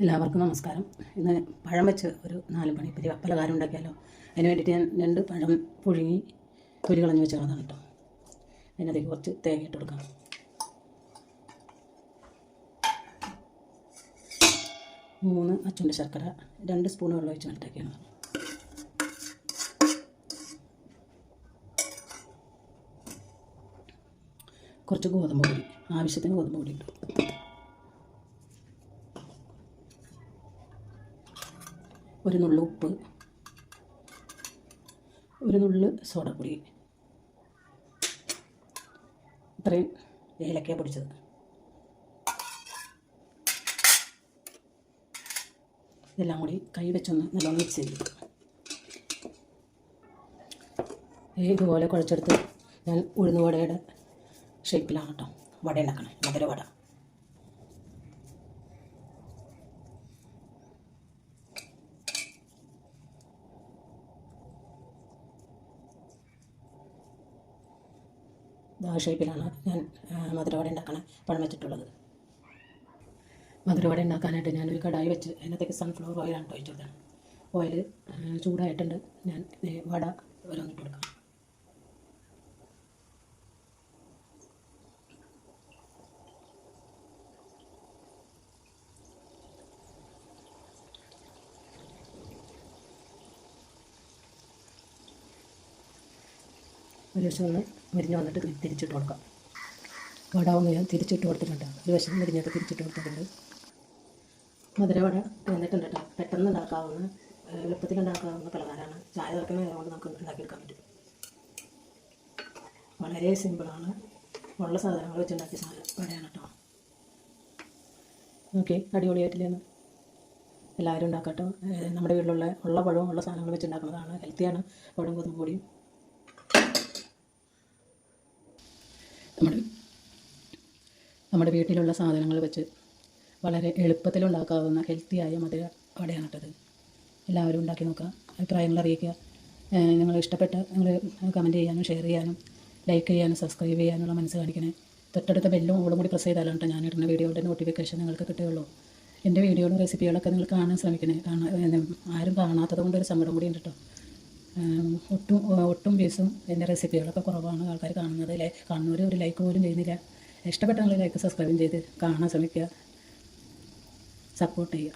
എല്ലാവർക്കും നമസ്കാരം. ഇന്ന് പഴം വെച്ച് ഒരു 4 മണി പലഹാരം ഉണ്ടാക്കിയാലോ. അതിന് വേണ്ടിയിട്ട് ഞാൻ 2 പഴം പുഴുങ്ങി തൊലി കളഞ്ഞ് വെച്ചതാണ് കേട്ടോ. അതിനകത്തേക്ക് കുറച്ച് തേങ്ങ ഇട്ട് കൊടുക്കാം. മൂന്ന് അച്ചുണ്ട ശർക്കര 2 സ്പൂൺ വെള്ളം ഒഴിച്ച് മെൽറ്റാക്കിയാണ്. കുറച്ച് ഗോതമ്പ് പൊടി, ആവശ്യത്തിന് ഗോതമ്പ് പൊടി ഇട്ടു. ഒരു നുള്ളു ഉപ്പ്, ഒരു നുള്ളു സോഡാപ്പൊടി, ഇത്രയും ഏലക്ക പൊടിച്ചത്. ഇതെല്ലാം കൂടി കൈ വെച്ചൊന്ന് നല്ലോണം മിക്സ് ചെയ്ത് ഇതുപോലെ കുഴച്ചെടുത്ത് ഞാൻ ഉഴുന്ന് വടയുടെ ഷേപ്പിലാണ് കേട്ടോ വട ഉണ്ടാക്കണം. മധുര വട. ആ ഷേപ്പിലാണ് ഞാൻ മധുരവട ഉണ്ടാക്കാൻ പഴം വെച്ചിട്ടുള്ളത്. മധുരവട ഉണ്ടാക്കാനായിട്ട് ഞാനൊരു കടായി വെച്ച് അതിനകത്തേക്ക് സൺഫ്ലവർ ഓയിലാണ് ഒഴിച്ചു കൊടുത്തത്. ഓയിൽ ചൂടായിട്ടുണ്ട്. ഞാൻ വട ഓരോന്നിട്ട് കൊടുക്കാം. ഒരു വശം ഒന്ന് മുരിഞ്ഞ് വന്നിട്ട് തിരിച്ചിട്ട് കൊടുക്കാം. വട ഞാൻ തിരിച്ചിട്ട് കൊടുത്തിട്ടുണ്ട്. ഒരു വശം മുരിഞ്ഞൊക്കെ തിരിച്ചിട്ട് കൊടുത്തിട്ടുണ്ട്. മധുരവട വന്നിട്ടുണ്ട് കേട്ടോ. പെട്ടെന്ന് ഉണ്ടാക്കാവുന്ന എളുപ്പത്തിൽ ഉണ്ടാക്കാവുന്ന പലഹാരമാണ്. ചായ തിളക്കുന്ന നേരം കൊണ്ട് നമുക്ക് ഉണ്ടാക്കിയെടുക്കാൻ പറ്റും. വളരെ സിമ്പിളാണ്. ഉള്ള സാധനങ്ങൾ വെച്ചുണ്ടാക്കിയ വടയാണ് കേട്ടോ. ഓക്കെ, അടിപൊളിയായിട്ടില്ലെന്ന് എല്ലാവരും ഉണ്ടാക്കട്ടോ. നമ്മുടെ വീട്ടിലുള്ള പഴവും ഉള്ള സാധനങ്ങൾ വെച്ചുണ്ടാക്കുന്നതാണ്. ഹെൽത്തിയാണ്. പഴം ഗോതമ്പ് പൊടിയും നമ്മുടെ വീട്ടിലുള്ള സാധനങ്ങൾ വെച്ച് വളരെ എളുപ്പത്തിലുണ്ടാക്കാവുന്ന ഹെൽത്തിയായ മധുര വടയാണ് കേട്ടത്. എല്ലാവരും ഉണ്ടാക്കി നോക്കുക. അഭിപ്രായങ്ങൾ അറിയിക്കുക. നിങ്ങൾ ഇഷ്ടപ്പെട്ട നിങ്ങൾ കമൻറ്റ് ചെയ്യാനും ഷെയർ ചെയ്യാനും ലൈക്ക് ചെയ്യാനും സബ്സ്ക്രൈബ് ചെയ്യാനുള്ള മനസ്സ് കാണിക്കണേ. തൊട്ടടുത്ത ബെല്ലും ഓളും കൂടി പ്രസ് ചെയ്താലാണ് കേട്ടോ ഞാനിടുന്ന വീഡിയോയുടെ നോട്ടിഫിക്കേഷൻ നിങ്ങൾക്ക് കിട്ടുകയുള്ളൂ. എൻ്റെ വീഡിയോയുടെ റെസിപ്പികളൊക്കെ നിങ്ങൾ കാണാൻ ശ്രമിക്കണേ. ആരും കാണാത്തത് കൊണ്ടൊരു സങ്കടം കൂടി ഉണ്ട് കേട്ടോ. ഒട്ടും വ്യൂസും എൻ്റെ റെസിപ്പികളൊക്കെ കുറവാണ് ആൾക്കാർ കാണുന്നത്. കാണുന്നവർ ഒരു ലൈക്ക് പോലും ചെയ്യുന്നില്ല. ഇഷ്ടപ്പെട്ട നിങ്ങൾ ലൈക്ക് സബ്സ്ക്രൈബും ചെയ്ത് കാണാൻ ശ്രമിക്കുക, സപ്പോർട്ട് ചെയ്യുക.